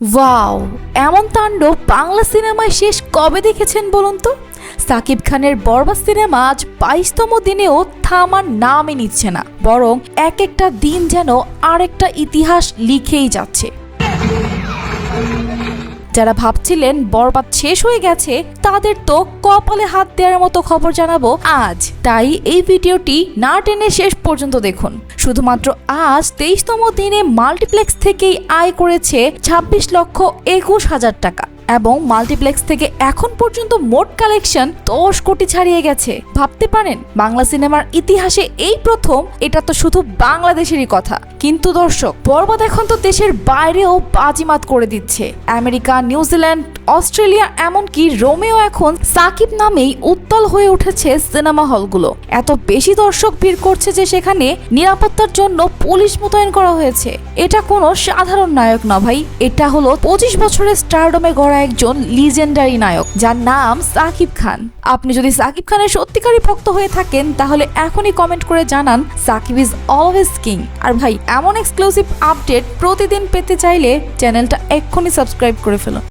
Wow, এমন তাণ্ডব বাংলা সিনেমায় শেষ কবে দেখেছেন বলুন তো? সাকিব খানের বরবাদ সিনেমা আজ 22তম দিনেও থামার নামই নিচ্ছে না, বরং এক একটা দিন যেন আরেকটা ইতিহাস লিখেই যাচ্ছে। যারা ভাবছিলেন বরবাদ শেষ হয়ে গেছে তাদের তো কপালে হাত দেওয়ার মতো খবর জানাবো আজ। তাই এই ভিডিওটি না টেনে শেষ পর্যন্ত দেখুন। শুধুমাত্র আজ 23তম দিনে মাল্টিপ্লেক্স থেকেই আয় করেছে 26,21,000 টাকা এবং মাল্টিপ্লেক্স থেকে এখন পর্যন্ত মোট কালেকশন 10 কোটি ছাড়িয়ে গেছে। ভাবতে পারেন বাংলা সিনেমার ইতিহাসে এই প্রথম। এটা তো শুধু বাংলাদেশেরই কথা, কিন্তু দর্শক, বরবাদ এখন তো দেশের বাইরেও বাজিমাত করে দিচ্ছে। আমেরিকা, নিউজিল্যান্ড, অস্ট্রেলিয়া, এমনকি রোমেও এখন সাকিব নামেই উত্তাল হয়ে উঠেছে সিনেমা হলগুলো। এত বেশি দর্শক ভিড় করছে যে সেখানে নিরাপত্তার জন্য পুলিশ মোতায়েন করা হয়েছে। এটা কোনো সাধারণ নায়ক না ভাই, এটা হলো 25 বছরের স্টারডমে গড়া একজন লিজেন্ডারি নায়ক যার নাম সাকিব খান। আপনি যদি সাকিব খানের সত্যিকারী ভক্ত হয়ে থাকেন তাহলে এখনই কমেন্ট করে জানান সাকিব ইজ অলওয়েজ কিং। আর ভাই, এমন এক্সক্লুসিভ আপডেট প্রতিদিন পেতে চাইলে চ্যানেলটা এক্ষুনি সাবস্ক্রাইব করে ফেলুন।